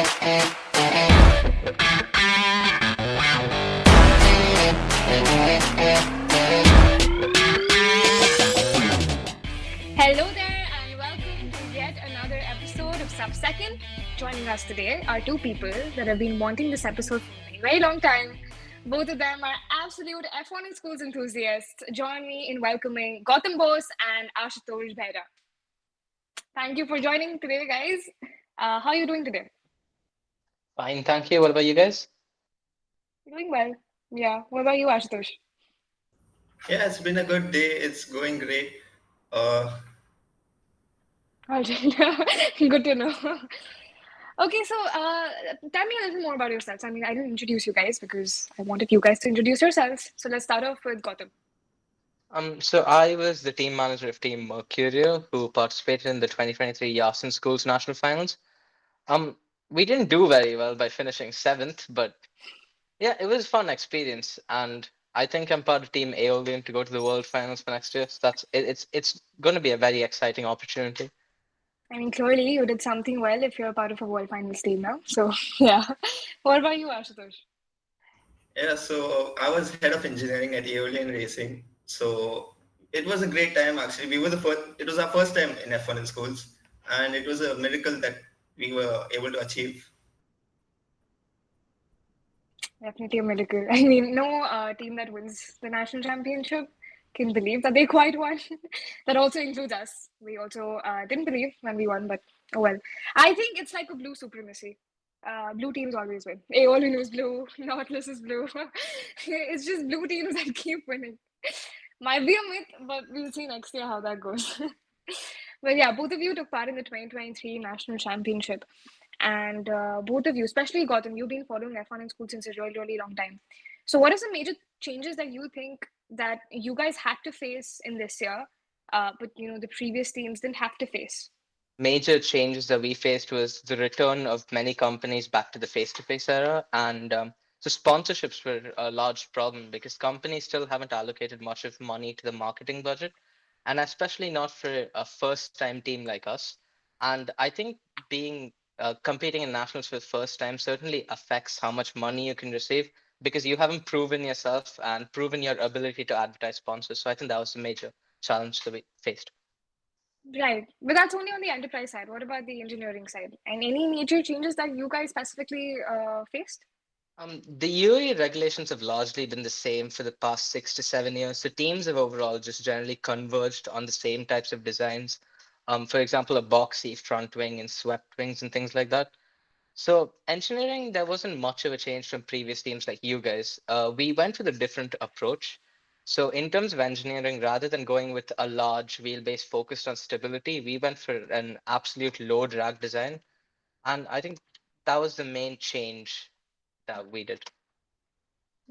Hello there, and welcome to yet another episode of Sub Second. Joining us today are two people that have been wanting this episode for a very long time. Both of them are absolute F1 and schools enthusiasts. Join me in welcoming Gautam Bose and Ashutosh Bheda. Thank you for joining today, guys. How are you doing today? Fine, thank you. What about you guys? Doing well. Yeah. What about you, Ashutosh? Yeah, it's been a good day. It's going great. Uh, All right. Good to know. Okay, so tell me a little more about yourselves. I mean, I didn't introduce you guys because I wanted you guys to introduce yourselves. So let's start off with Gautam. So I was the team manager of Team Mercurial, who participated in the 2023 Yasin Schools National Finals. Um, we didn't do very well by finishing seventh, but yeah, it was a fun experience, and I think I'm part of Team Aeolian to go to the World Finals for next year. So that's it, it's going to be a very exciting opportunity. I mean, clearly you did something well if you're a part of a World Finals team now. So, yeah. What about you, Ashutosh? yeah, so I was head of engineering at Aeolian Racing. So it was a great time actually. We were the first. It was our first time in F1 in schools, and it was a miracle that we were able to achieve. Definitely a miracle. I mean, no team that wins the national championship can believe that they quite won. That also includes us. We also didn't believe when we won, but oh well. I think it's like a blue supremacy. Blue teams always win. Aeolian is blue, Nautilus is blue. It's just blue teams that keep winning. Might be a myth, but we'll see next year how that goes. But yeah, both of you took part in the 2023 National Championship. And both of you, especially Gautam, you've been following F1 in school since a really, really long time. So, what are some major changes that you think that you guys had to face in this year, but the previous teams didn't have to face? Major changes that we faced was the return of many companies back to the face-to-face era, and so sponsorships were a large problem because companies still haven't allocated much of money to the marketing budget, and especially not for a first-time team like us. And I think being competing in nationals for the first time certainly affects how much money you can receive because you haven't proven yourself and proven your ability to advertise sponsors. So I think that was a major challenge that we faced. Right. But that's only on the enterprise side. What about the engineering side? And any major changes that you guys specifically faced? The UAE regulations have largely been the same for the past 6 to 7 years. So teams have overall just generally converged on the same types of designs. For example, a boxy front wing and swept wings and things like that. So engineering, there wasn't much of a change from previous teams like you guys. We went with a different approach. So in terms of engineering, rather than going with a large wheelbase focused on stability, we went for an absolute low drag design. And I think that was the main change that we did.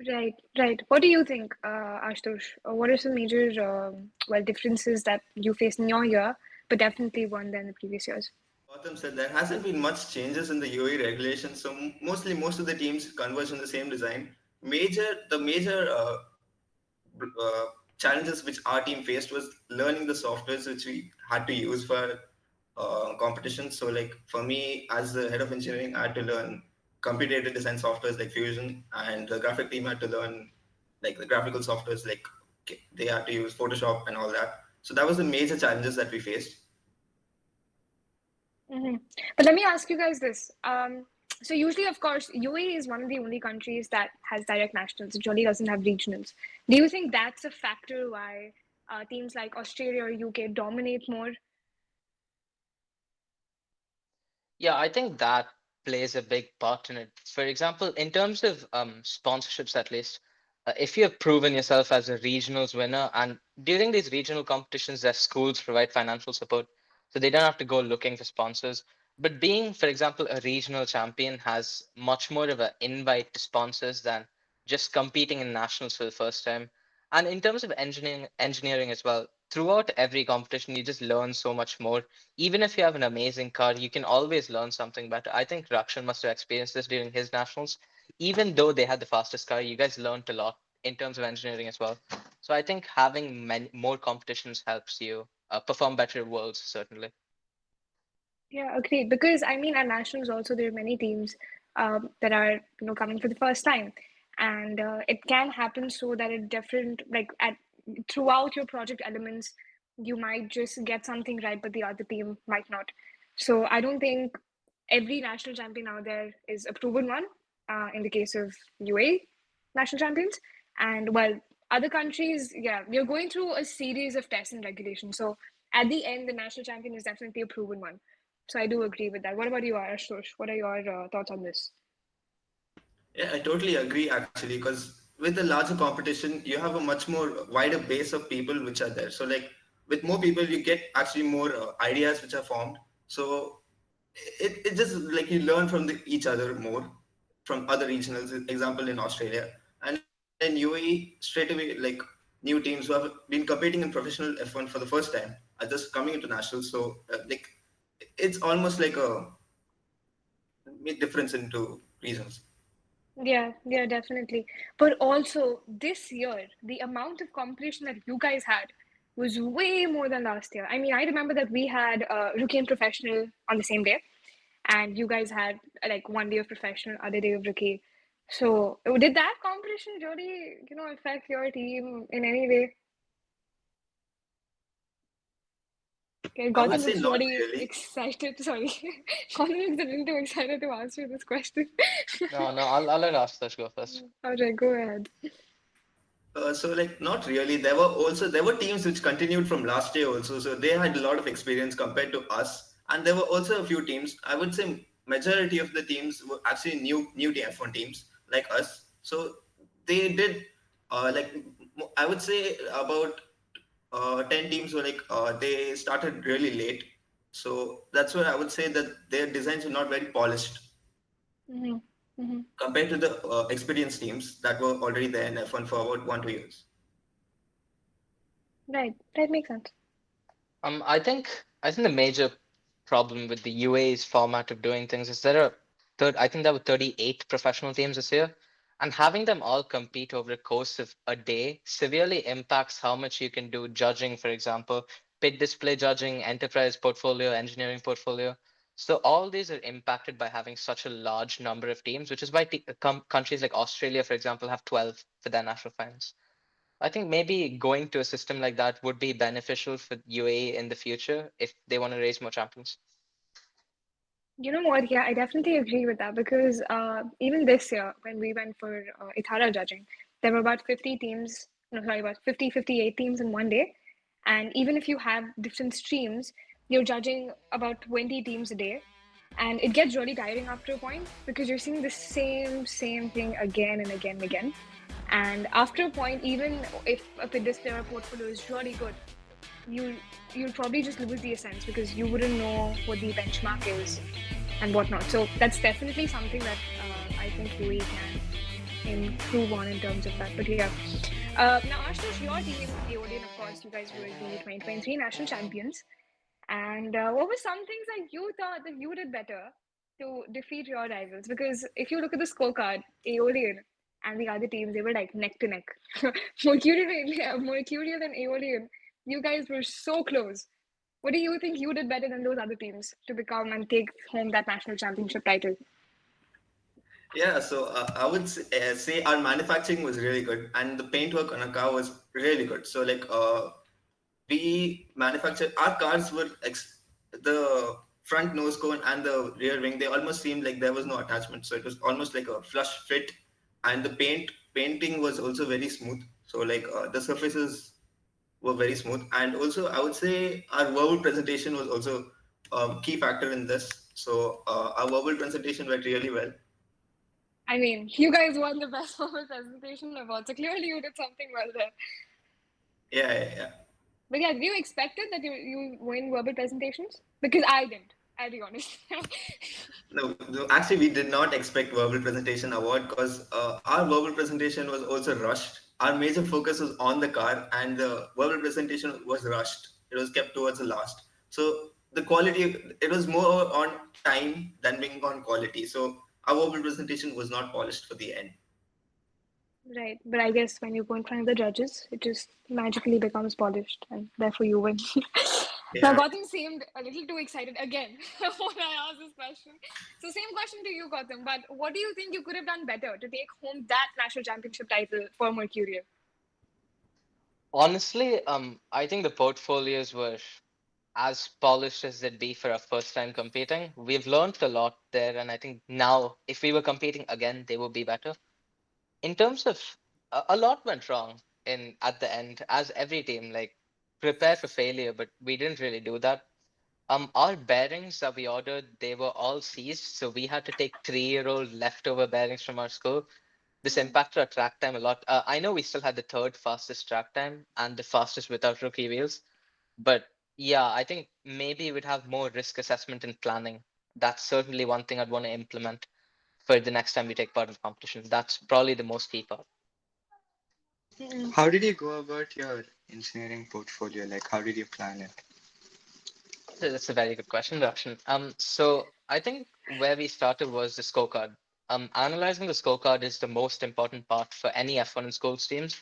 Right, right. What do you think, Ashutosh? What are some major, differences that you faced in your year, but definitely weren't there in the previous years? Gautam said there hasn't been much changes in the UAE regulations, so mostly most of the teams converge on the same design. The major challenges which our team faced was learning the softwares which we had to use for competitions. So, like for me, as the head of engineering, I had to learn computer-aided design softwares like Fusion, and the graphic team had to learn like the graphical softwares like they had to use Photoshop and all that. So that was the major challenges that we faced. Hmm. But let me ask you guys this. So usually, of course, UAE is one of the only countries that has direct nationals. It really doesn't have regionals. Do you think that's a factor why teams like Australia or UK dominate more? Yeah, I think that plays a big part in it. For example, in terms of sponsorships, at least, if you have proven yourself as a regionals winner, and during these regional competitions, their schools provide financial support, so they don't have to go looking for sponsors. But being, for example, a regional champion has much more of an invite to sponsors than just competing in nationals for the first time. And in terms of engineering as well, throughout every competition, you just learn so much more. Even if you have an amazing car, you can always learn something better. I think Rakshan must have experienced this during his nationals. Even though they had the fastest car, you guys learned a lot in terms of engineering as well. So I think having more competitions helps you perform better at worlds, certainly. Yeah, agreed. Because I mean, at nationals also there are many teams that are coming for the first time, and it can happen so that at different like at throughout your project elements, you might just get something right, but the other team might not. So I don't think every national champion out there is a proven one. In the case of UAE national champions, and well, other countries, yeah, we're going through a series of tests and regulations. So at the end, the national champion is definitely a proven one. So I do agree with that. What about you, Ashutosh? What are your thoughts on this? Yeah, I totally agree actually, because with the larger competition, you have a much more wider base of people which are there. So like with more people, you get actually more ideas which are formed. So it just like you learn from each other more from other regionals. Example in Australia and in UAE, straight away like new teams who have been competing in professional F1 for the first time are just coming into nationals. So like it's almost like a big difference into regions. Yeah, yeah, definitely. But also this year, the amount of competition that you guys had was way more than last year. I mean, I remember that we had rookie and professional on the same day, and you guys had like one day of professional, other day of rookie. So did that competition really, affect your team in any way? Okay, I would Gautam say looks not really really. excited. Sorry, Gautam looks a little too excited to answer this question. No, no, I'll let Ashutosh go first. All right, go ahead. So like not really. There were teams which continued from last year also. So they had a lot of experience compared to us. And there were also a few teams. I would say majority of the teams were actually new F1 teams like us. So they did like I would say about 10 teams were like they started really late. So that's why I would say that their designs were not very polished Mm-hmm. Mm-hmm. compared to the experienced teams that were already there in F1 for about 1 2 years. Right, that makes sense. I think the major problem with the UAE's format of doing things is I think there were 38 professional teams this year, and having them all compete over a course of a day severely impacts how much you can do judging, for example, pit display judging, enterprise portfolio, engineering portfolio. So all these are impacted by having such a large number of teams, which is why countries like Australia, for example, have 12 for their national finals. I think maybe going to a system like that would be beneficial for UAE in the future if they want to raise more champions. You know what? Yeah, I definitely agree with that because even this year, when we went for Ithara judging, there were about 50 teams, no, sorry, about 50, 58 teams in one day. And even if you have different streams, you're judging about 20 teams a day. And it gets really tiring after a point because you're seeing the same thing again and again and again. And after a point, even if a pit display or portfolio is really good, you you'll probably just lose the essence because you wouldn't know what the benchmark is and whatnot. So that's definitely something that I think UAE can improve on in terms of that. But yeah, now Ashutosh, your team, Aeolian, of course, you guys were the 2023 national champions. And what were some things that you thought that you did better to defeat your rivals? Because if you look at the scorecard, Aeolian and the other teams, they were like neck to neck. Mercurial and Aeolian, you guys were so close. What do you think you did better than those other teams to become and take home that national championship title? Yeah, so I would say our manufacturing was really good, and the paintwork on a car was really good. So like we manufactured our cars were the front nose cone and the rear wing. They almost seemed like there was no attachment, so it was almost like a flush fit, and the painting was also very smooth. So like the surfaces were very smooth, and also I would say our verbal presentation was also a key factor in this. So our verbal presentation went really well. I mean, you guys won the best formal presentation award, so clearly you did something well there. Yeah. But yeah, did you expect it that you win verbal presentations? Because I didn't. I'll be honest. No, actually, we did not expect verbal presentation award because our verbal presentation was also rushed. Our major focus was on the car, and the verbal presentation was rushed. It was kept towards the last. So the quality, it was more on time than being on quality. So our verbal presentation was not polished for the end. Right, but I guess when you go in front of the judges, it just magically becomes polished, and therefore you win. Now, Yeah. Gautam seemed a little too excited again when I asked this question. So, same question to you, Gautam. But what do you think you could have done better to take home that national championship title for Mercurial? Honestly, I think the portfolios were as polished as they'd be for our first time competing. We've learned a lot there, and I think now, if we were competing again, they would be better. In terms of a lot went wrong in at the end, as every team, like prepare for failure, but we didn't really do that. Our bearings that we ordered, they were all seized, so we had to take 3-year-old leftover bearings from our school. This impacted our track time a lot. I know we still had the third fastest track time and the fastest without rookie wheels, but yeah, I think maybe we'd have more risk assessment and planning. That's certainly one thing I'd want to implement for the next time we take part in competition. That's probably the most key part. Mm-hmm. How did you go about your engineering portfolio? Like, how did you plan it? That's a very good question, Darshan. So I think where we started was the scorecard. Analyzing the scorecard is the most important part for any F1 and schools teams.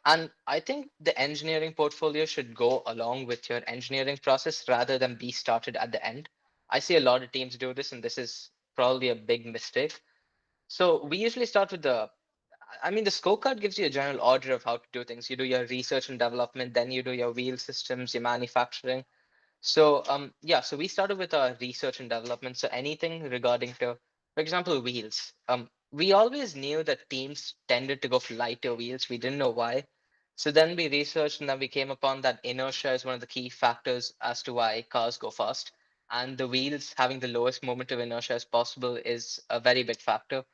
And I think the engineering portfolio should go along with your engineering process rather than be started at the end. I see a lot of teams do this, and this is probably a big mistake. So we usually start with the scorecard gives you a general order of how to do things. You do your research and development, then you do your wheel systems, your manufacturing. So we started with our research and development. So anything regarding to, for example, wheels. We always knew that teams tended to go for lighter wheels. We didn't know why. So then we researched and then we came upon that inertia is one of the key factors as to why cars go fast. And the wheels having the lowest moment of inertia as possible is a very big factor.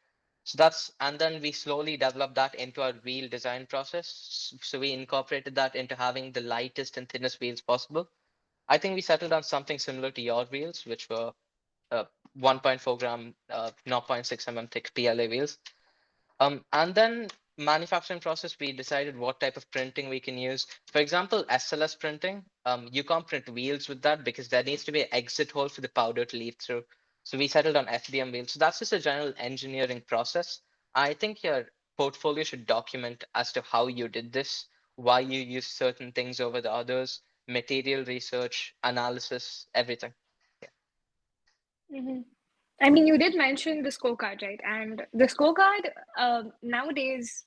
And then we slowly developed that into our wheel design process. So we incorporated that into having the lightest and thinnest wheels possible. I think we settled on something similar to your wheels, which were 1.4 gram, 0.6 mm thick PLA wheels. And then manufacturing process, we decided what type of printing we can use. For example, SLS printing, you can't print wheels with that because there needs to be an exit hole for the powder to leak through. So we settled on FDM wheels. So that's just a general engineering process. I think your portfolio should document as to how you did this, why you use certain things over the others, material research, analysis, everything. Mm-hmm. I mean, you did mention the scorecard, right? And the scorecard nowadays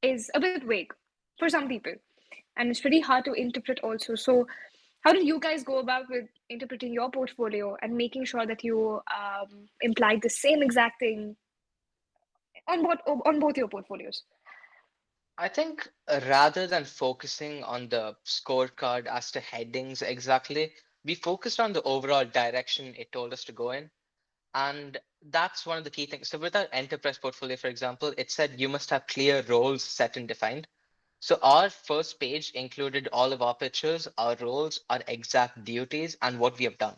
is a bit vague for some people, and it's pretty hard to interpret also. So, how did you guys go about with interpreting your portfolio and making sure that you implied the same exact thing on both your portfolios? I think rather than focusing on the scorecard as to headings exactly, we focused on the overall direction it told us to go in. And that's one of the key things. So with our enterprise portfolio, for example, it said you must have clear roles set and defined. So our first page included all of our pictures, our roles, our exact duties, and what we have done.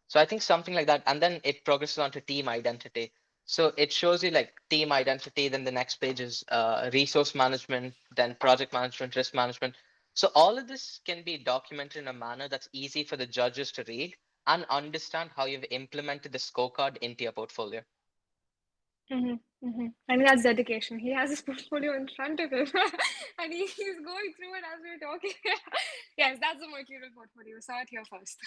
So I think something like that. And then it progresses on to team identity. So it shows you like team identity, then the next page is resource management, then project management, risk management. So all of this can be documented in a manner that's easy for the judges to read and understand how you've implemented the scorecard into your portfolio. Mm-hmm, mm-hmm. I mean, that's dedication. He has his portfolio in front of him, and he's going through it as we're talking. Yes, that's the Mercurial portfolio. Saw it here first,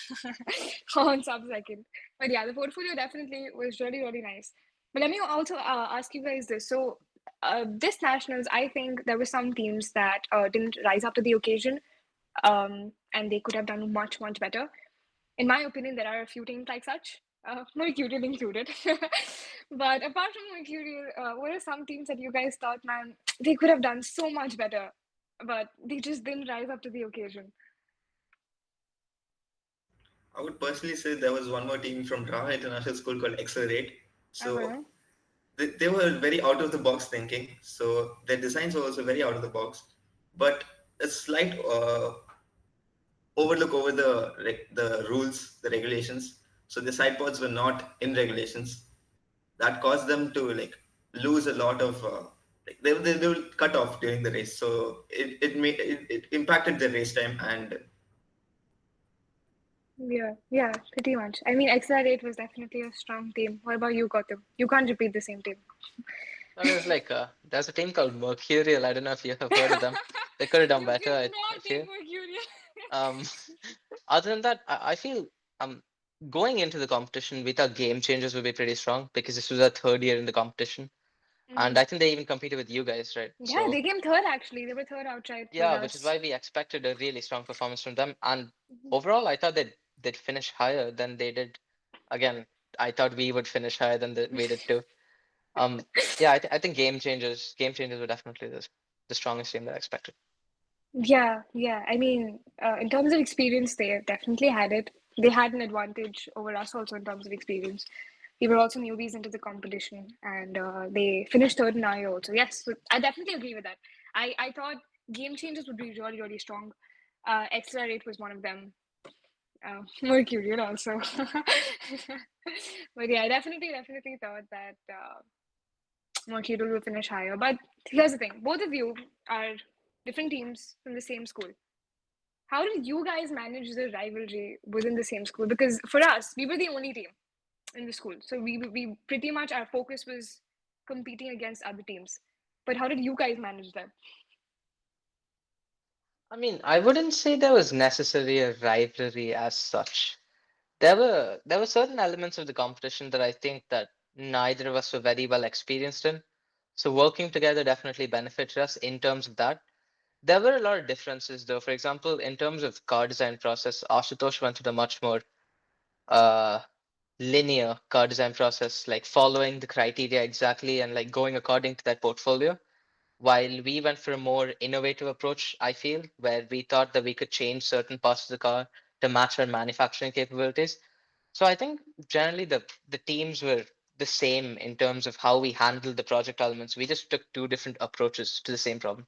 on sub-second. But yeah, the portfolio definitely was really, really nice. But let me also ask you guys this. So, this nationals, I think there were some teams that didn't rise up to the occasion, and they could have done much, much better. In my opinion, there are a few teams like such, Mercurial included. But apart from Mercurial, what are some teams that you guys thought, man, they could have done so much better, but they just didn't rise up to the occasion? I would personally say there was one more team from Raha International School called Accelerate. So Uh-huh. they were very out of the box thinking. So their designs were also very out of the box. But a slight overlook over the rules, the regulations. So the side pods were not in regulations. That caused them to like lose a lot of they will cut off during the race. So it impacted their race time and Yeah, pretty much. I mean, Accelerate was definitely a strong team. What about you, Gautam? You can't repeat the same team. I mean, there's a team called Mercurial. I don't know if you have heard of them. They could have done You better, cannot I take feel. Mercurial. Um, other than that, I feel um going into the competition, we thought game changers would be pretty strong because this was our third year in the competition, and Mhm. I think they even competed with you guys, right? Yeah, So they came third actually. They were third outright with yeah, which is us. why we expected a really strong performance from them. And Mhm. overall, I thought they'd finish higher than they did. Again, I thought we would finish higher than we did too. Um, yeah, I think game changers were definitely the strongest team that I expected. Yeah, yeah. I mean, in terms of experience, they definitely had it. They had an advantage over us also in terms of experience. We were also newbies into the competition, and they finished third in our year also. Yes, so I definitely agree with that. I thought game changers would be really, really strong. Accelerate was one of them. Mercurial also. But yeah, I definitely thought that Mercurial will finish higher. But here's the thing: both of you are different teams from the same school. How did you guys manage the rivalry within the same school? Because for us, we were the only team in the school, so we pretty much our focus was competing against other teams. But how did you guys manage that? I mean, I wouldn't say there was necessarily a rivalry as such. There were certain elements of the competition that I think that neither of us were very well experienced in. So working together definitely benefited us in terms of that. There were a lot of differences though. For example, in terms of car design process, Ashutosh went through the much more uh linear car design process, like following the criteria exactly and like going according to that portfolio. While we went for a more innovative approach, I feel, where we thought that we could change certain parts of the car to match our manufacturing capabilities. So I think generally the teams were the same in terms of how we handled the project elements. We just took two different approaches to the same problem.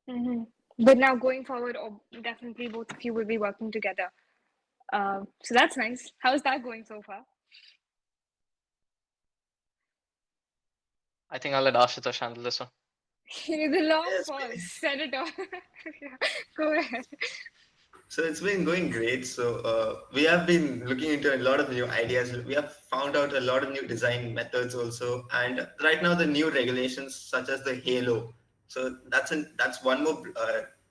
Hmm. But now going forward, oh, definitely both of you will be working together. So that's nice. How's that going so far? I think I'll let Ashutosh handle this one. The long Yes, pause, Senator. Yeah, go ahead. so it's been going great. So we have been looking into a lot of new ideas. We have found out a lot of new design methods also, and right now the new regulations such as the Halo. So that's one more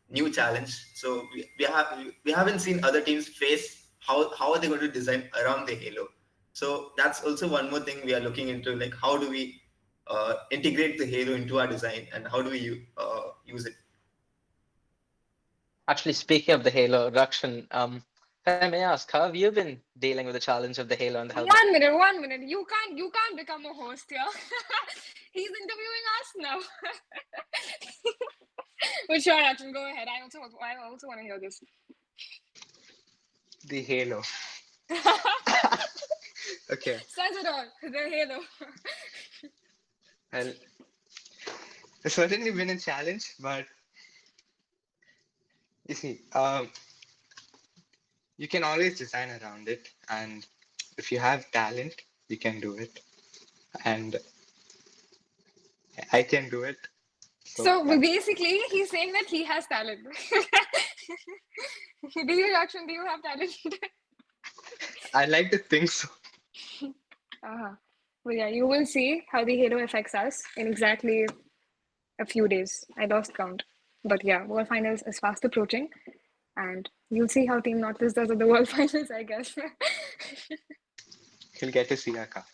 new challenge. So we haven't seen other teams face how are they going to design around the Halo. So that's also one more thing we are looking into. Like how do we integrate the Halo into our design, and how do we use it? Actually, speaking of the Halo, Rakshan, if I may ask, how have you been dealing with the challenge of the Halo and the helmet? 1 minute, 1 minute. You can't become a host here. He's interviewing us now. But sure, Action, go ahead. I also want to hear this. The Halo. Okay. Says it all. The Halo. Well, it's certainly been a challenge, but you see, you can always design around it, and if you have talent, you can do it, and I can do it. So So yeah, basically, he's saying that he has talent. Do you, Action? Do you have talent? I like to think so. Uh-huh. Well, yeah, you will see how the Halo affects us in exactly a few days. I lost count. But yeah, World Finals is fast approaching, and you'll see how Team Nautilus does at the World Finals, I guess. He'll get to see our car.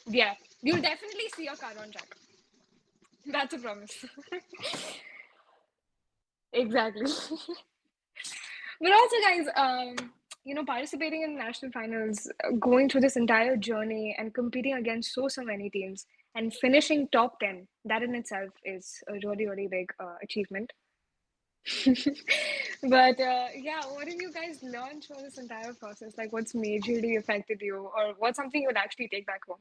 Yeah, you'll definitely see your car on track. That's a promise. Exactly. But also, guys, participating in national finals, going through this entire journey and competing against so many teams and finishing top 10, that in itself is a really, really big achievement. But yeah, what have you guys learned from this entire process? Like, what's majorly affected you, or what's something you would actually take back home?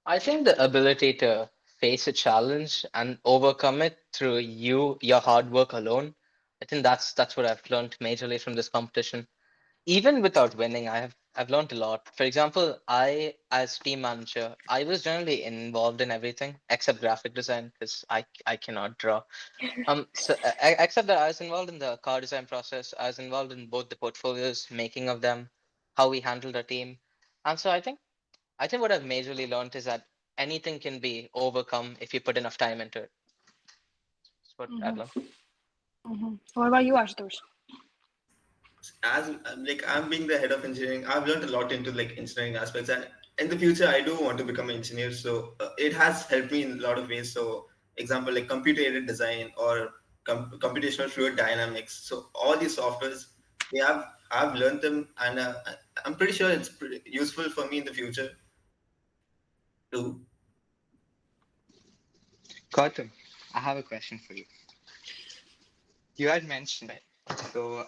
I think the ability to face a challenge and overcome it through your hard work alone. I think that's what I've learned majorly from this competition. Even without winning, I've learned a lot. For example, I as team manager, I was generally involved in everything except graphic design because I cannot draw. Except that I was involved in the car design process. I was involved in both the portfolios, making of them, how we handled our team, and so I think what I've majorly learned is that anything can be overcome if you put enough time into it. what I've learned. What about you, Ashutosh? As like I'm being the head of engineering, I've learned a lot into like engineering aspects, and in the future I do want to become an engineer. So it has helped me in a lot of ways. So example like computer aided design or computational fluid dynamics. So all these softwares, they have I've learned them, and I'm pretty sure it's pretty useful for me in the future too. Gautam, I have a question for you. You had mentioned, Right. so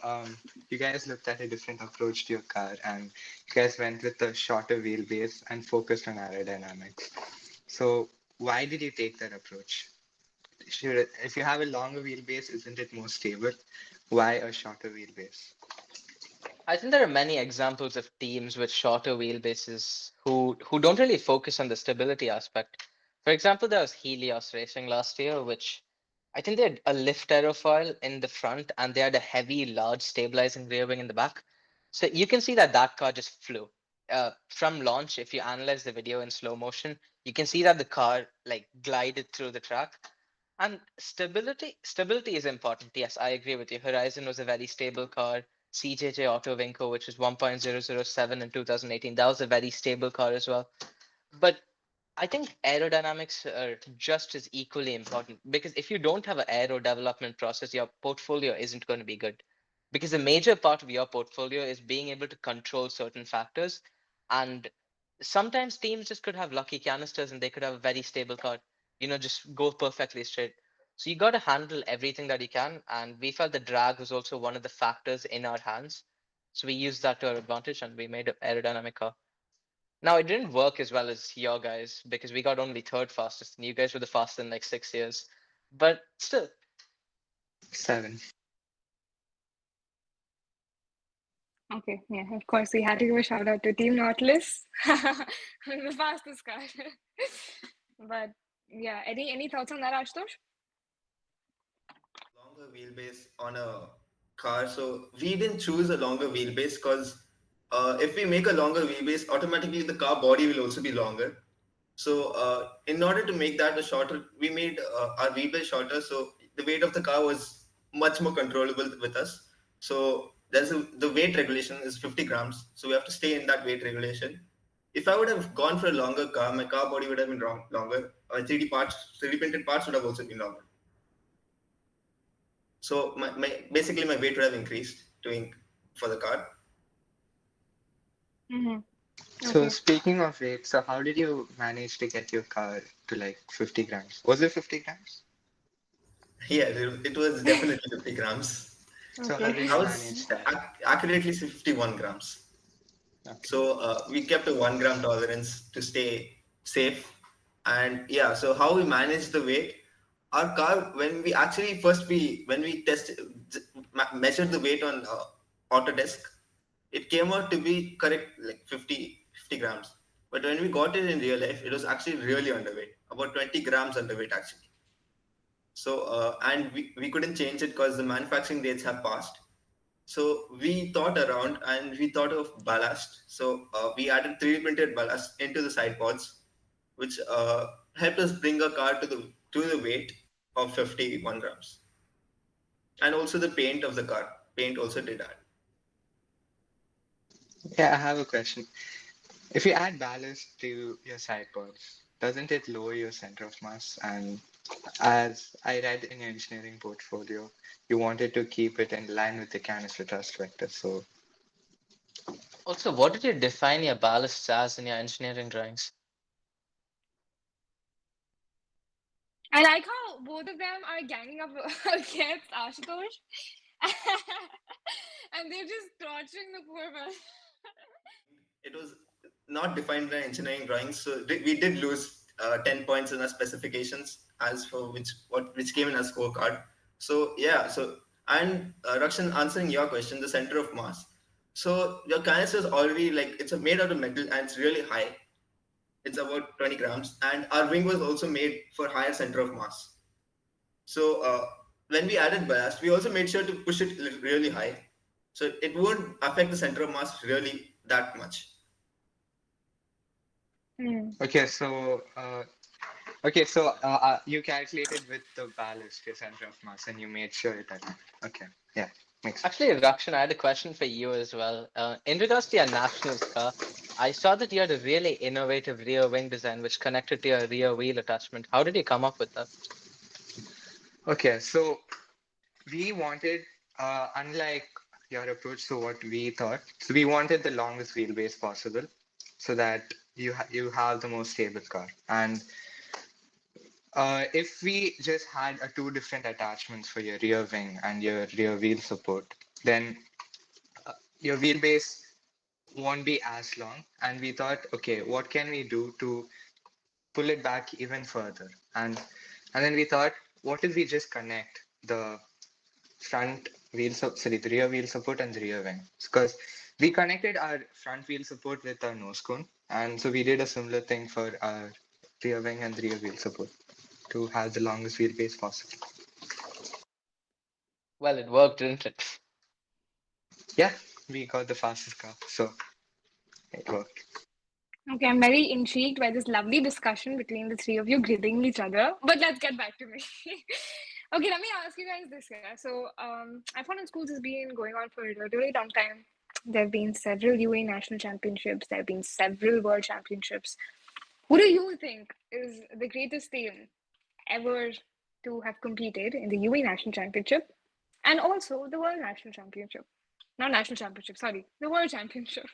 you guys looked at a different approach to your car and you guys went with a shorter wheelbase and focused on aerodynamics. So why did you take that approach? If you have a longer wheelbase, isn't it more stable? Why a shorter wheelbase? I think there are many examples of teams with shorter wheelbases who don't really focus on the stability aspect. For example, there was Helios Racing last year, which I think they had a lift aerofoil in the front and they had a heavy, large stabilizing rear wing in the back. So you can see that that car just flew. From launch, if you analyze the video in slow motion, you can see that the car like glided through the track. And stability is important. Yes, I agree with you. Horizon was a very stable car. CJJ Auto Vinco, which was 1.007 in 2018, that was a very stable car as well. But I think aerodynamics are just as equally important because if you don't have an aero development process, your portfolio isn't going to be good. Because a major part of your portfolio is being able to control certain factors. And sometimes teams just could have lucky canisters and they could have a very stable car, just go perfectly straight. So you got to handle everything that you can. And we felt the drag was also one of the factors in our hands. So we used that to our advantage and we made an aerodynamic car. Now it didn't work as well as your guys because we got only third fastest and you guys were the fastest in like 6 years. But still, 7. Okay, yeah, of course, we had to give a shout out to Team Nautilus, the fastest car. But yeah, any thoughts on that, Ashutosh? Longer wheelbase on a car. So we didn't choose a longer wheelbase because if we make a longer wheelbase, automatically the car body will also be longer. So in order to make that a shorter, we made our wheelbase shorter. So the weight of the car was much more controllable with us. So the weight regulation is 50 grams. So we have to stay in that weight regulation. If I would have gone for a longer car, my car body would have been longer. 3D parts, 3D printed parts would have also been longer. So basically my weight would have increased doing for the car. So Okay. speaking of weight, so how did you manage to get your car to like 50 grams? Was it 50 grams? Yeah, it was definitely 50 grams. So how Okay. did I you was manage that? accurately 51 grams. Okay. So we kept a 1 gram tolerance to stay safe. And yeah, so how we managed the weight, our car, when we actually first when we measured the weight on Autodesk, it came out to be correct like 50 grams. But when we got it in real life, it was actually really underweight, about 20 grams underweight actually. So and we couldn't change it because the manufacturing dates have passed. So we thought around and we thought of ballast. So we added 3D printed ballast into the side pods, which helped us bring a car to the weight of 51 grams. And also the paint of the car. Paint also did add. Yeah, I have a question. If you add ballast to your side pods, doesn't it lower your center of mass? And as I read in your engineering portfolio, you wanted to keep it in line with the canister thrust vector. So also, what did you define your ballasts as in your engineering drawings? I like how both of them are ganging up against Ashutosh, and they're just torturing the poor man. It was not defined in engineering drawings, so we did lose 10 points in our specifications as for which came in our scorecard. So yeah, so and Rakshan, answering your question, the center of mass. So your canister is already like it's made out of metal and it's really high. It's about 20 grams, and our wing was also made for higher center of mass. So when we added ballast, we also made sure to push it really high, so it won't affect the center of mass really that much. okay, so Okay, so you calculated with the ballast, your center of mass, and you made sure it aligned. Okay, yeah, makes sense. Actually, Rakshan, I had a question for you as well. In regards to your nationals car, I saw that you had a really innovative rear wing design which connected to your rear wheel attachment. How did you come up with that? Okay, so we wanted, unlike your approach to what we thought, so we wanted the longest wheelbase possible, so that you have the most stable car. And if we just had two different attachments for your rear wing and your rear wheel support, then your wheelbase won't be as long. And we thought, okay, what can we do to pull it back even further? And then we thought, what if we just connect the the rear wheel support and the rear wing? Because we connected our front wheel support with our nose cone, and so we did a similar thing for our rear wing and rear wheel support to have the longest wheelbase possible. Well, it worked, didn't it? Yeah, we got the fastest car, so it worked. Okay, I'm very intrigued by this lovely discussion between the three of you grilling each other. But let's get back to me. Okay, let me ask you guys this here. So, F1 in schools has been going on for a really long time. There have been several UAE National Championships. There have been several World Championships. Who do you think is the greatest team ever to have competed in the UAE National Championship and also the World National Championship? Not National Championship, sorry, the World Championship.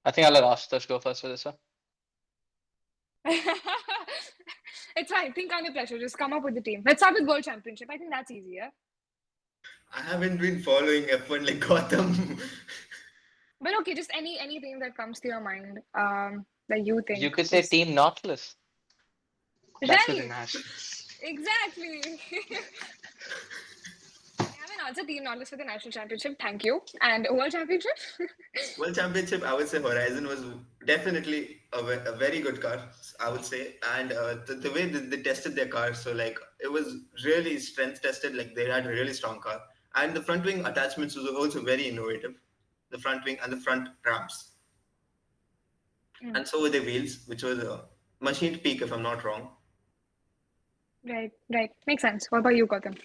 I think I'll let Ashutosh go first for this one. It's fine. Think under pressure. Just come up with the team. Let's start with World Championship. I think that's easier. I haven't been following F1 like Gotham. But okay, just any team that comes to your mind that you think You could say is Team Nautilus. That's for the right. nationals. Exactly. I have an answer. Team Nautilus for the national championship. Thank you. And World Championship. World Championship, I would say Horizon was definitely a very good car, I would say. And the way they tested their car, so like it was really strength tested, like they had a really strong car. And the front wing attachments was also very innovative, the front wing and the front ramps. And so were the wheels, which was a machined peak, if I'm not wrong. Right. Makes sense. What about you, Gautam?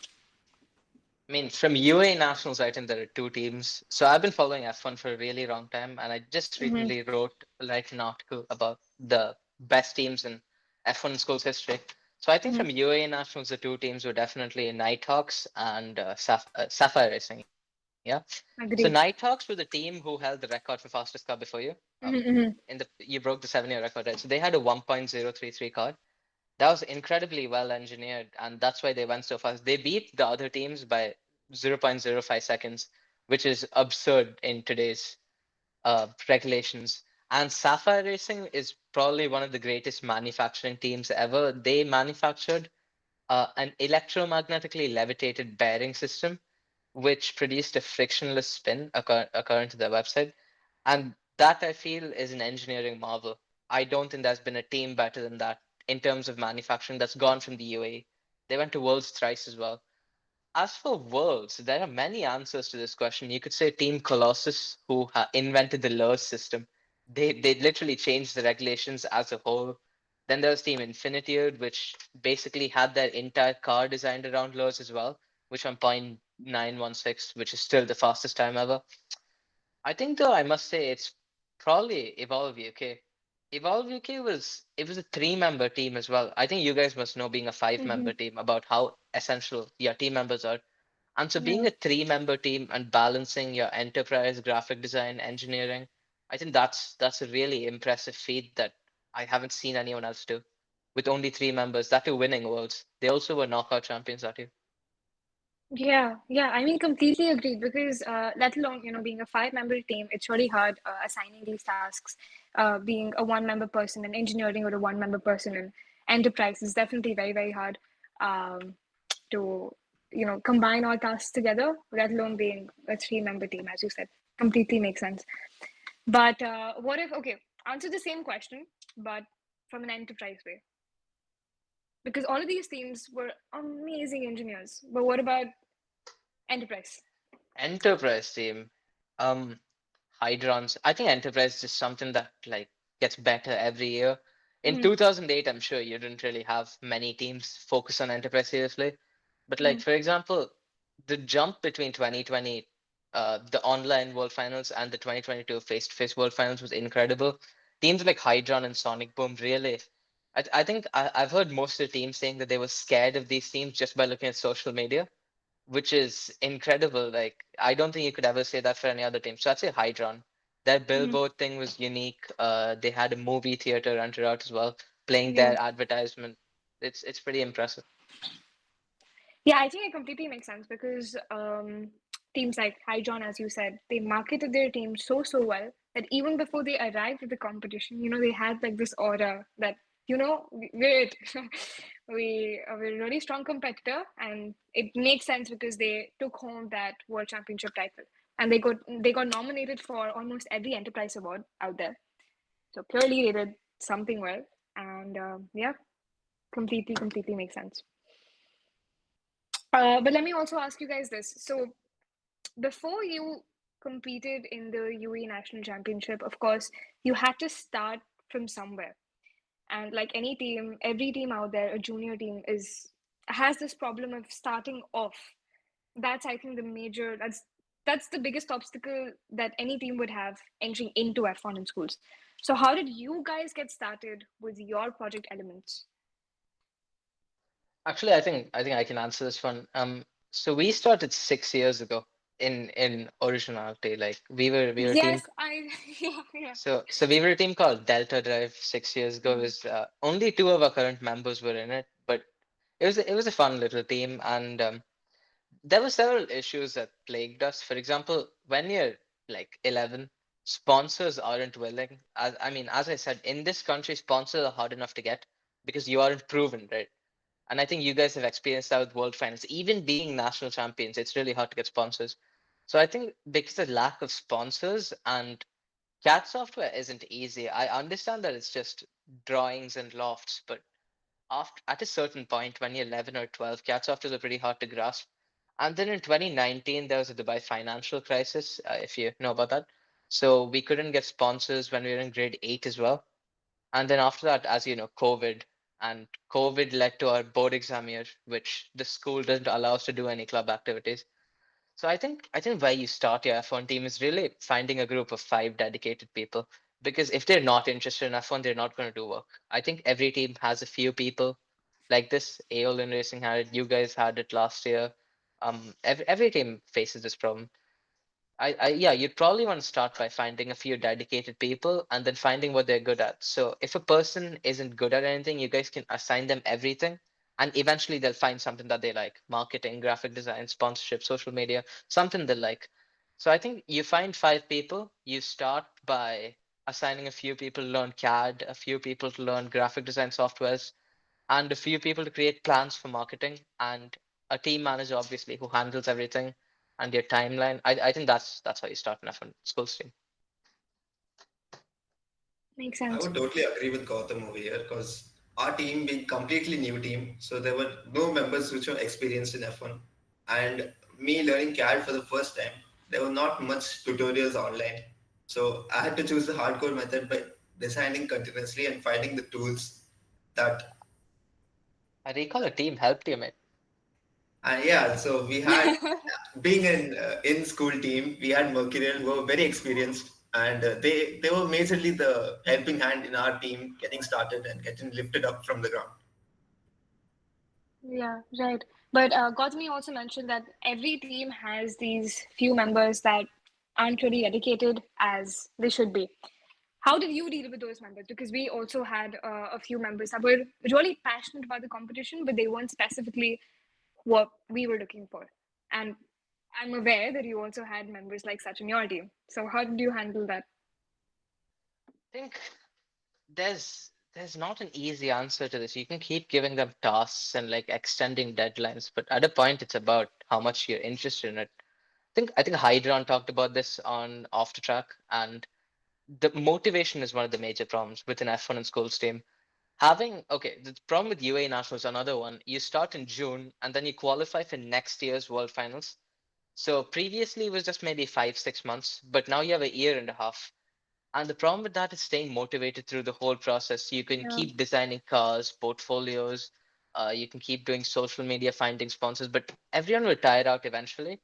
I mean, from UAE Nationals, I think there are two teams. So I've been following F1 for a really long time, and I just Mm-hmm. recently wrote like an article about the best teams in F1 schools history. So I think Mm-hmm. from UAE Nationals, the two teams were definitely Nighthawks and Sapphire Racing. Yeah. So Agreed. Nighthawks were the team who held the record for fastest car before you. Mm-hmm. You broke the 7-year record, right? So they had a 1.033 car. That was incredibly well engineered, and that's why they went so fast. They beat the other teams by 0.05 seconds, which is absurd in today's regulations. And Sapphire Racing is probably one of the greatest manufacturing teams ever. They manufactured an electromagnetically levitated bearing system, which produced a frictionless spin, according to their website. And that I feel is an engineering marvel. I don't think there's been a team better than that in terms of manufacturing that's gone from the UAE. They went to Worlds thrice as well. As for Worlds, there are many answers to this question. You could say Team Colossus, who invented the LERS system. They literally changed the regulations as a whole. Then there was Team Infinitude, which basically had their entire car designed around LERS as well, which on 0.916, which is still the fastest time ever. I think though I must say it's probably Evolve UK. Evolve UK was a 3-member team as well. I think you guys must know being a 5-member Mm-hmm. team about how essential your team members are. And so being Yeah. a 3-member team and balancing your enterprise, graphic design, engineering, I think that's a really impressive feat that I haven't seen anyone else do. With only 3 members, that too winning worlds. They also were knockout champions that year. Yeah. I mean, completely agreed because let alone, being a five-member team, it's really hard assigning these tasks. Being a one-member person in engineering or a one-member person in enterprise is definitely very, very hard to, combine all tasks together, let alone being a three-member team, as you said. Completely makes sense. But what if, okay, answer the same question, but from an enterprise way? Because all of these teams were amazing engineers. But what about enterprise? Enterprise team. Um, Hydrons. I think Enterprise is something that like gets better every year. In 2008, I'm sure you didn't really have many teams focus on enterprise seriously. But like, Mm. for example, the jump between 2020, the online World Finals and the 2022 face-to-face World Finals was incredible. Teams like Hydron and Sonic Boom really, I think I've heard most of the teams saying that they were scared of these teams just by looking at social media, which is incredible. Like, I don't think you could ever say that for any other team. So I'd say Hydron. Their Mm. billboard thing was unique. They had a movie theater rented out as well, playing Yeah. their advertisement. It's pretty impressive. Yeah, I think it completely makes sense because teams like Hydron, as you said, they marketed their team so well that even before they arrived at the competition, they had like this aura that we're it. We're a really strong competitor, and it makes sense because they took home that world championship title, and they got nominated for almost every enterprise award out there. So clearly they did something well, and yeah, completely makes sense. But let me also ask you guys this. So before you competed in the UAE National Championship, of course, you had to start from somewhere. And like any team, every team out there, a junior team has this problem of starting off. That's I think that's the biggest obstacle that any team would have entering into F1 in schools. So how did you guys get started with your project elements? Actually, I think I can answer this one. So we started 6 years ago in originality. Like we were a team. Yes, I yeah. So we were a team called Delta Drive 6 years ago. It Mhm. was only two of our current members were in it, but it was a fun little team, and there were several issues that plagued us. For example, when you're like 11, sponsors aren't willing. As I said, in this country, sponsors are hard enough to get because you aren't proven, right? And I think you guys have experienced that with World Finals. Even being national champions, it's really hard to get sponsors. So I think because of lack of sponsors and CAD software isn't easy. I understand that it's just drawings and lofts, but at a certain point, when you're 11 or 12, CAD softwares are pretty hard to grasp. And then in 2019, there was a Dubai financial crisis, if you know about that. So we couldn't get sponsors when we were in grade 8 as well. And then after that, as you know, COVID, and COVID led to our board exam year, which the school doesn't allow us to do any club activities. So I think where you start your F1 team is really finding a group of 5 dedicated people. Because if they're not interested in F1, they're not going to do work. I think every team has a few people like this. Aeolian Racing had it. You guys had it last year. Every team faces this problem. Yeah, you'd probably want to start by finding a few dedicated people and then finding what they're good at. So if a person isn't good at anything, you guys can assign them everything, and eventually they'll find something that they like: marketing, graphic design, sponsorship, social media, something they like. So I think you find 5 people. You start by assigning a few people to learn CAD, a few people to learn graphic design softwares, and a few people to create plans for marketing, and a team manager obviously who handles everything and your timeline. I think that's how you start an F1 schools team. Makes I sense. would totally agree with Gautam over here because our team being completely new team, so there were no members which were experienced in F1. And me learning CAD for the first time, there were not much tutorials online. So I had to choose the hardcore method by designing continuously and finding the tools that I recall a team helped you, mate. and yeah, so we had being an in school team, we had Mercurial who were very experienced, and they were majorly the helping hand in our team getting started and getting lifted up from the ground. Yeah, right. But Gautami also mentioned that every team has these few members that aren't really dedicated as they should be. How did you deal with those members? Because we also had a few members that were really passionate about the competition, but they weren't specifically what we were looking for. And I'm aware that you also had members like such in your team. So how did you handle that? I think there's not an easy answer to this. You can keep giving them tasks and like extending deadlines, but at a point it's about how much you're interested in it. I think Hydron talked about this on Off the Track, and the motivation is one of the major problems with an F1 and schools team. The problem with UAE National is another one. You start in June and then you qualify for next year's World Finals. So previously it was just maybe 5, 6 months, but now you have a year and a half. And the problem with that is staying motivated through the whole process. You can Yeah. keep designing cars, portfolios, you can keep doing social media, finding sponsors, but everyone will tire out eventually.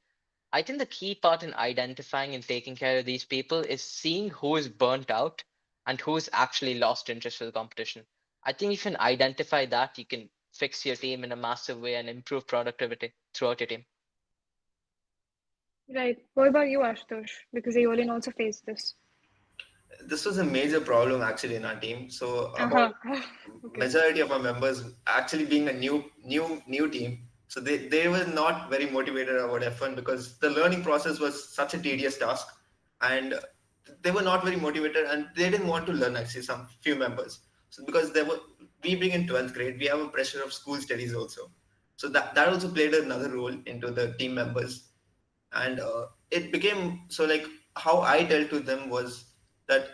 I think the key part in identifying and taking care of these people is seeing who is burnt out and who is actually lost interest for the competition. I think if you can identify that, you can fix your team in a massive way and improve productivity throughout your team. Right. What about you, Ashutosh? Because Aeolian also faced this. This was a major problem actually in our team. So about Uh-huh. Okay. majority of our members actually being a new team, so they were not very motivated about F1 because the learning process was such a tedious task, and they were not very motivated and they didn't want to learn actually some few members. So because they were we being in 12th grade, we have a pressure of school studies also. So that also played another role into the team members, and it became so like how I dealt with them was that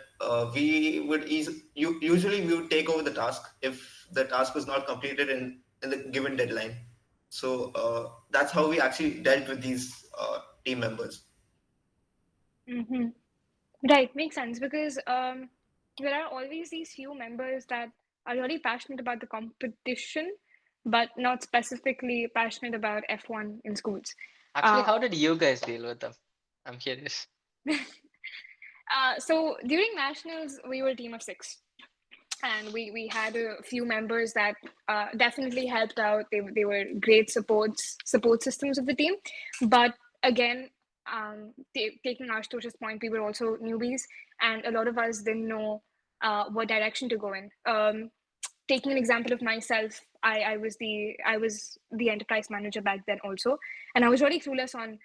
we would usually we would take over the task if the task was not completed in the given deadline. So that's how we actually dealt with these team members. Mm-hmm. Right, makes sense because there are always these few members that are really passionate about the competition, but not specifically passionate about F1 in schools. Actually, Uh, how did you guys deal with them? I'm curious. so during nationals, we were a team of six, and we had a few members that definitely helped out. They were great support systems of the team, but again, taking Ashtosh's point, we were also newbies, and a lot of us didn't know what direction to go in. Taking an example of myself, I was the enterprise manager back then also, and I was really clueless on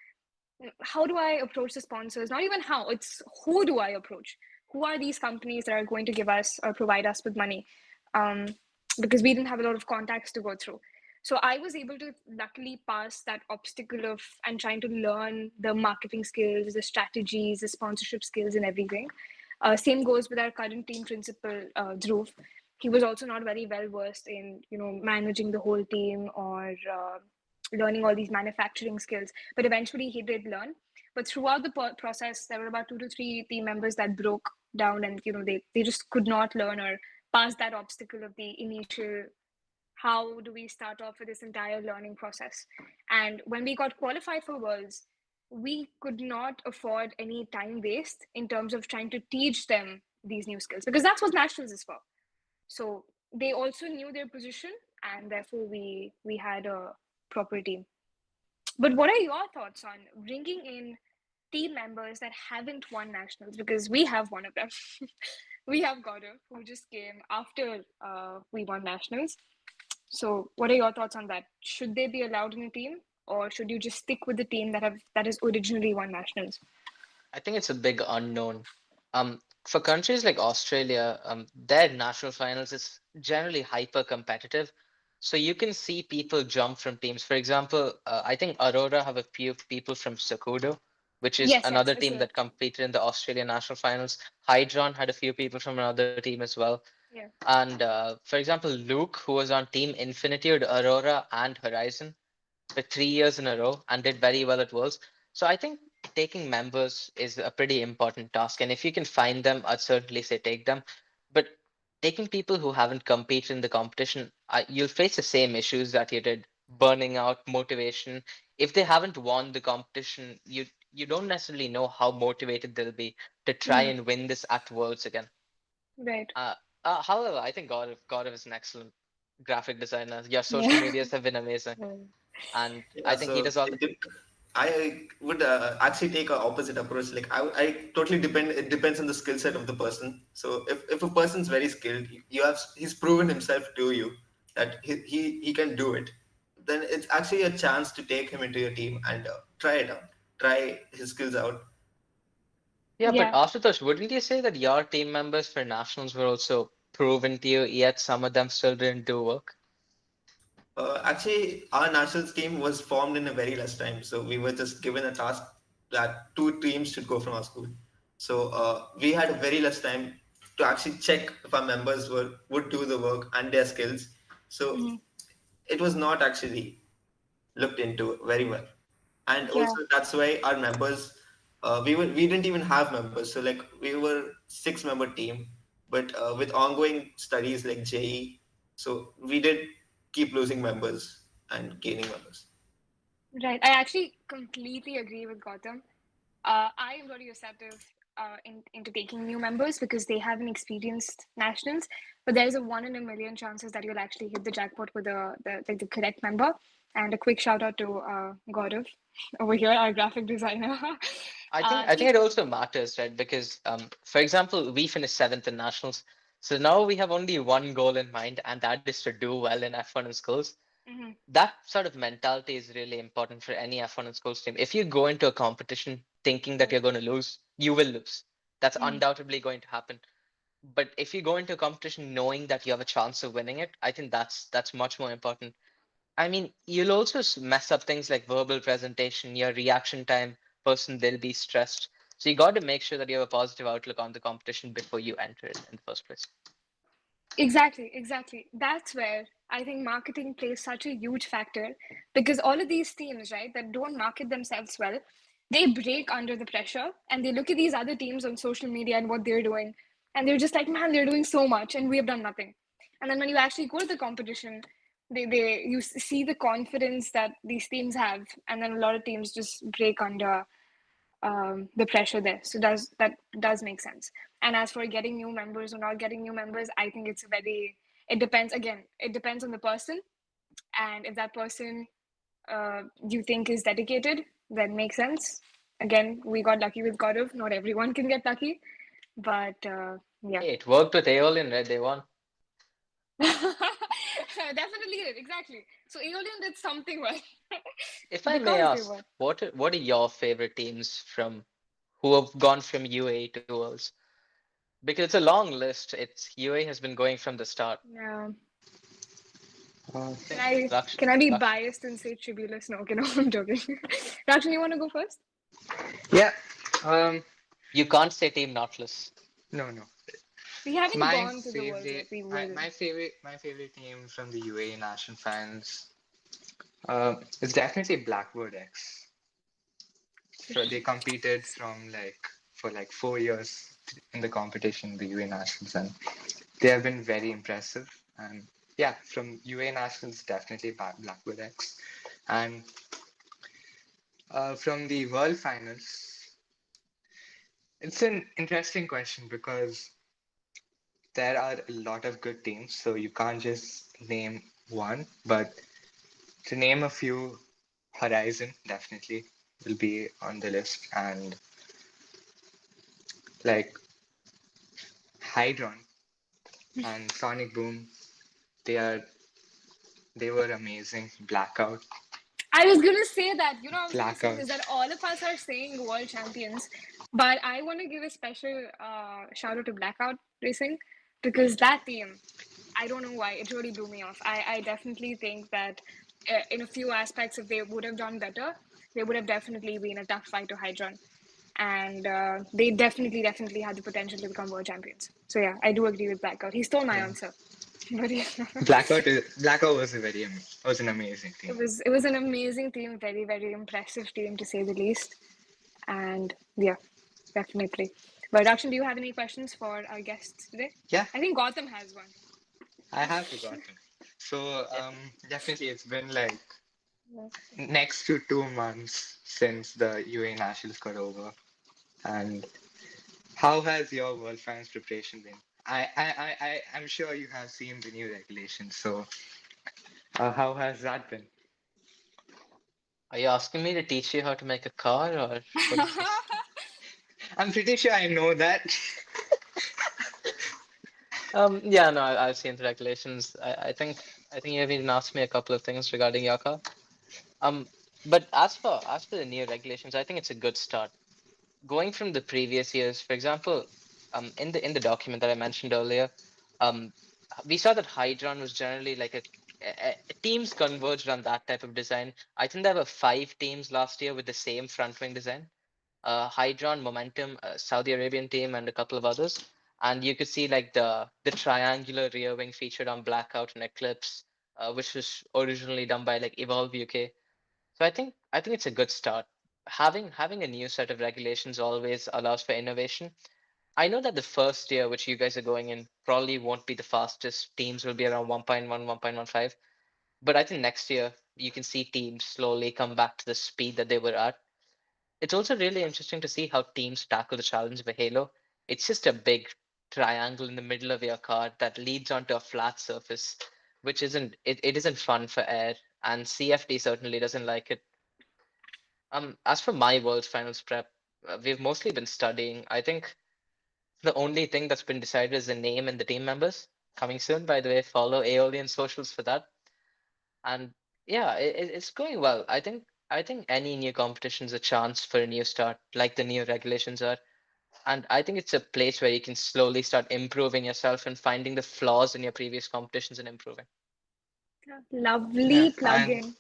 how do I approach the sponsors? Not even how, it's who do I approach? Who are these companies that are going to give us or provide us with money? Um, because we didn't have a lot of contacts to go through. So I was able to luckily pass that obstacle of and trying to learn the marketing skills, the strategies, the sponsorship skills, and everything. Same goes with our current team principal, Dhruv. He was also not very well versed in managing the whole team or learning all these manufacturing skills, but eventually he did learn. But throughout the process, there were about 2 to 3 team members that broke down, and they just could not learn or pass that obstacle of the initial how do we start off with this entire learning process. And when we got qualified for worlds, we could not afford any time waste in terms of trying to teach them these new skills, because that's what nationals is for. So they also knew their position, and therefore we had a proper team. But what are your thoughts on bringing in team members that haven't won nationals? Because we have one of them. We have Gaurav, who just came after we won nationals. So, what are your thoughts on that? Should they be allowed in a team, or should you just stick with the team that has originally won nationals? I think it's a big unknown. For countries like Australia, their national finals is generally hyper competitive. So you can see people jump from teams. For example, I think Aurora have a few people from Cejudo, which is Yes, yes, another I team see it. that competed in the Australian national finals. Hydron had a few people from another team as well. Yeah. And for example, Luke, who was on Team Infinity with Aurora and Horizon for 3 years in a row and did very well at Worlds. So I think taking members is a pretty important task. And if you can find them, I'd certainly say take them. But taking people who haven't competed in the competition, you'll face the same issues that you did, burning out, motivation. If they haven't won the competition, you don't necessarily know how motivated they'll be to try Mm, and win this at Worlds again. right. Uh, However, I think God is an excellent graphic designer. Your social Yeah. medias have been amazing, Mm. and Yeah, I think he so does all the. I would actually take a opposite approach. Like I totally depend. It depends on the skill set of the person. So if a person's very skilled, he's proven himself to you that he can do it. Then it's actually a chance to take him into your team and try it out, try his skills out. Yeah, but Yeah. Ashutosh, wouldn't you say that your team members for nationals were also proven to you, yet some of them still didn't do work? Actually, our national team was formed in a very less time. So we were just given a task that two teams should go from our school. So we had a very less time to actually check if our members would do the work and their skills. So Hmm. it was not actually looked into very well. And Yeah. also that's why our members we didn't even have members. So like we were 6-member team, but with ongoing studies like JE, so we did keep losing members and gaining members. Right. I actually completely agree with Gautam. I am very receptive into taking new members because they haven't experienced nationals. But there's a 1 in a million chances that you'll actually hit the jackpot with the correct member. And a quick shout out to Gaurav over here, our graphic designer. I think He it also matters, right? Because for example, we finished seventh in nationals, so now we have only one goal in mind, and that is to do well in F1 and schools. Mhm. That sort of mentality is really important for any F1 and schools team. If you go into a competition thinking that you're going to lose, you will lose. That's Mhm. undoubtedly going to happen. But if you go into a competition knowing that you have a chance of winning it, I think that's much more important. I mean, you'll also mess up things like verbal presentation, your reaction time, person, they'll be stressed. So you got to make sure that you have a positive outlook on the competition before you enter it in the first place. Exactly, exactly. That's where I think marketing plays such a huge factor because all of these teams, right, that don't market themselves well, they break under the pressure and they look at these other teams on social media and what they're doing. And they're just like, man, they're doing so much and we have done nothing. And then when you actually go to the competition, you see the confidence that these teams have. And then a lot of teams just break under the pressure there. So that does make sense. And as for getting new members or not getting new members, I think it depends. Again, it depends on the person, and if that person you think is dedicated, then makes sense. Again, we got lucky with Gaurav. Not everyone can get lucky, but yeah. Hey, it worked with Aeolian, right? They won. Definitely did, exactly. So Aeolian did something well If I may because they ask, won. what are your favorite teams from who have gone from UAE to Worlds? Because it's a long list. It's UAE has been going from the start. Yeah. Uh, I Can think I Laksh, can I be Laksh, biased and say tribulus? No, okay, no, I'm joking. Rakshan, you want to go first? yeah. Um, you can't say Team Nautilus. no, no. We haven't My gone to the Worlds favorite, yet. We my, will. my favorite, my favorite team from the UAE National fans is definitely Blackbird X. So they competed for like 4 years in the competition, the UAE Nationals, and they have been very impressive. And yeah, from UAE Nationals, definitely Blackbird X. And from the World Finals, it's an interesting question because there are a lot of good teams, so you can't just name one. But to name a few, Horizon definitely will be on the list, and like Hydron and Sonic Boom, they are they were amazing. I was gonna say that. You know, I was gonna say this Blackout. that all of us are saying world champions, but I want to give a special shout out to Blackout Racing because that team, I don't know why, it really blew me off. I definitely think that in a few aspects, if they would have done better, they would have definitely been a tough fight to Hydron. And they definitely had the potential to become world champions. So yeah, I do agree with Blackout. He stole my Yeah. answer, but yeah. Blackout was was an amazing It team. was an amazing team, very impressive team to say the least. And yeah, definitely. But Dakshin, do you have any questions for our guests today? Yeah, I think Gotham has one. I have forgotten. So Yeah. definitely it's been like Yeah. next to 2 months since the UAE Nationals got over. And how has your World Finals preparation been? I'm sure you have seen the new regulations. So how has that been? Are you asking me to teach you how to make a car, or what is this? I'm pretty sure I know that. Yeah, no, I've seen the regulations. I think you've even asked me a couple of things regarding your car. Um, but as for the new regulations, I think it's a good start. Going from the previous years, for example, in the document that I mentioned earlier, um, we saw that Hydron was generally like teams converged on that type of design. I think there were 5 teams last year with the same front wing design. Hydron, Momentum, Saudi Arabian team, and a couple of others. And you could see like the triangular rear wing featured on Blackout and Eclipse, which was originally done by like Evolve UK. So I think it's a good start. having a new set of regulations always allows for innovation. I know that the first year which you guys are going in probably won't be the fastest. Teams will be around 1.1, 1.15. But I think next year you can see teams slowly come back to the speed that they were at. It's also really interesting to see how teams tackle the challenge of a halo. It's just a big triangle in the middle of your car that leads onto a flat surface, which it isn't fun for air, and CFD certainly doesn't like it. As for my World's Finals prep, we've mostly been studying. I think the only thing that's been decided is the name and the team members. Coming soon, by the way, follow Aeolian socials for that. And yeah, it's going well. I think any new competition is a chance for a new start, like the new regulations are. And I think it's a place where you can slowly start improving yourself and finding the flaws in your previous competitions and improving. Lovely Yeah, and plug-in.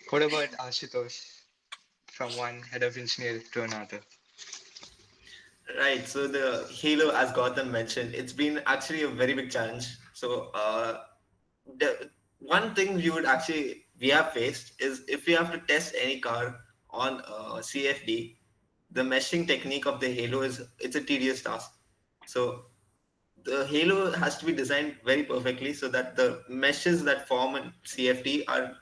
what about Ashutosh from one head of engineering to another? Right. So the Halo, as Gautam mentioned, it's been actually a very big challenge. So the one thing we have faced is if we have to test any car on CFD, the meshing technique of the Halo it's a tedious task. So the Halo has to be designed very perfectly so that the meshes that form in CFD are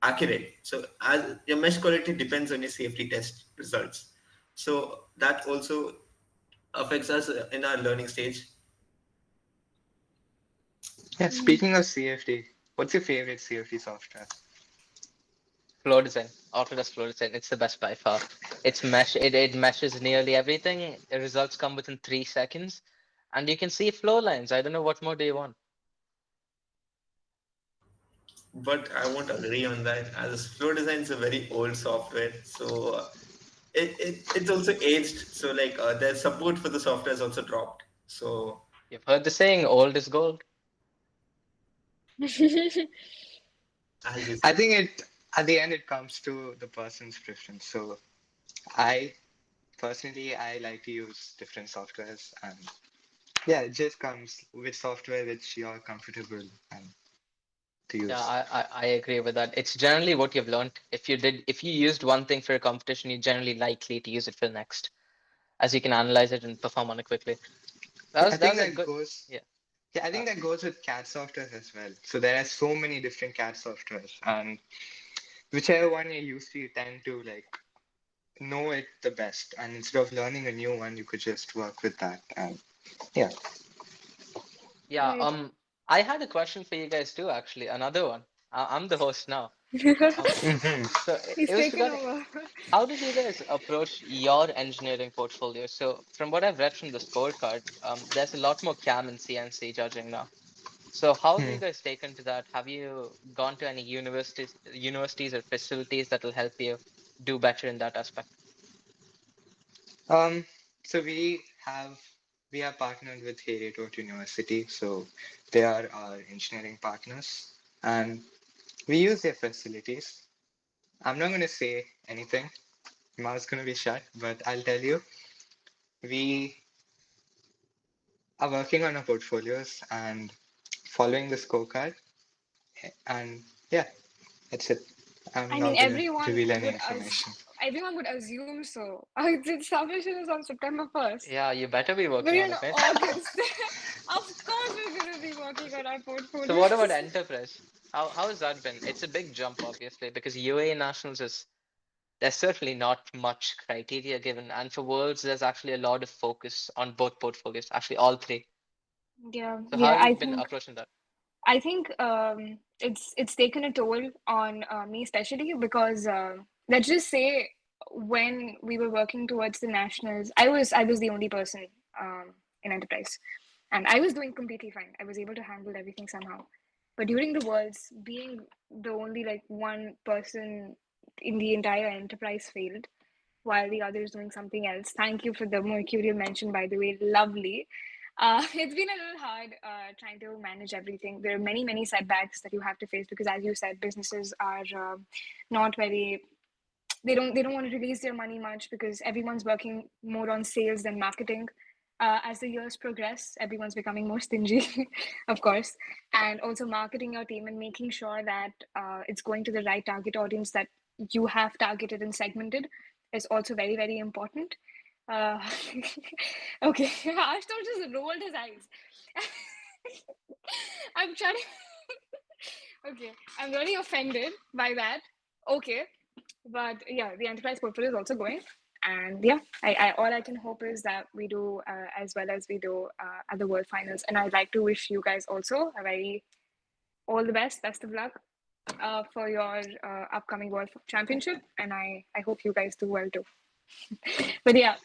accurate. So as your mesh quality depends on your CFD test results. So that also affects us in our learning stage. Yeah, Mm. speaking of CFD, what's your favorite CFD software? Flow design, Autodesk flow design, it's the best by far. It meshes nearly everything. The results come within 3 seconds, and you can see flow lines. I don't know what more do you want. But I won't agree on that, as flow design is a very old software. So it's also aged. So like their support for the software has also dropped. So You've heard the saying, old is gold. as you I said, think at the end it comes to the person's preference. So I personally I like to use different softwares, and yeah, it just comes with software which you're comfortable and to Yeah, use. I agree with that. It's generally what you've learned. If you used one thing for a competition, you're generally likely to use it for the next, as you can analyze it and perform on it quickly. That Yeah, was I that think was a that good, goes. yeah. Yeah, I Uh, think that goes with CAD software as well. So there are so many different CAD softwares, and whichever one you use, you tend to like know it the best. And instead of learning a new one, you could just work with that. And yeah. yeah. Right. I had a question for you guys too, actually. Another one. I'm the host now. Um, Hmm. so it He's was taken regarding over. how did you guys approach your engineering portfolio? So from what I've read from the scorecard, there's a lot more CAM and CNC judging now. So how have you guys taken to that? Have you gone to any universities or facilities that will help you do better in that aspect? Um, so we are partnered with Heriot University, so they are our engineering partners, and we use their facilities. I'm not going to say anything. Mouth's going to be shut, but I'll tell you, we are working on our portfolios and following the scorecard, and yeah, that's it. I'm I mean, not going to reveal any information. everyone would assume so. The submission is on September 1st. Yeah, you better be working We're on in it, mate. August. Of course, we're going to be working on our So what about portfolios. enterprise? How has that been? It's a big jump, obviously, because UAE Nationals is there's certainly not much criteria given, and for Worlds, there's actually a lot of focus on both portfolios, actually all three. Yeah, So how yeah. have you been approaching that? I think it's taken a toll on me especially because let's just say when we were working towards the nationals, I was the only person in enterprise, and I was doing completely fine. I was able to handle everything somehow. But during the worlds, being the only like one person in the entire enterprise failed, while the other is doing something else. Thank you for the Mercurial mention, by the way. Lovely. It's been a little hard trying to manage everything. There are many, many setbacks that you have to face because, as you said, businesses are not very. They don't want to release their money much because everyone's working more on sales than marketing. As the years progress, everyone's becoming more stingy, of course, and also marketing your team and making sure that it's going to the right target audience that you have targeted and segmented is also very, very important. Okay, Ashutosh just rolled his eyes. I'm trying to. Okay, I'm really offended by that. Okay, but yeah, the enterprise portfolio is also going, and yeah, I all I can hope is that we do as well as we do at the World Finals, and I'd like to wish you guys also a very all the best of luck for your upcoming World Championship, and I hope you guys do well too. But yeah,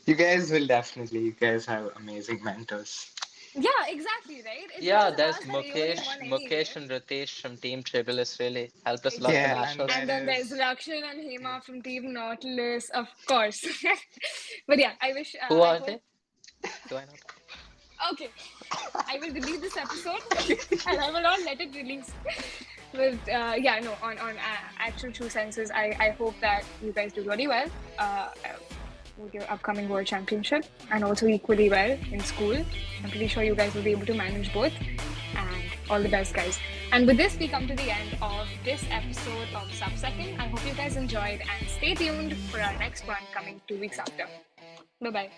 You guys will definitely. You guys have amazing mentors. yeah, exactly, right? It's Yeah, because of there's us that Aeolian won anyway. Mukesh and Ritesh from Team Tribulus really helped us a lot in the Exactly. Yeah, and nationals. there And then there's is. Rakshan and Hema from Team Nautilus, of course. But yeah, I wish, Who I are hope. they? Do I know? Okay, I will delete this episode and I will not let it release. But yeah, no, on actual true senses, I hope that you guys do really well with your upcoming World Championship and also equally well in school. I'm pretty sure you guys will be able to manage both. And all the best, guys. And with this, we come to the end of this episode of Sub-Second. I hope you guys enjoyed and stay tuned for our next one coming 2 weeks after. Bye-bye.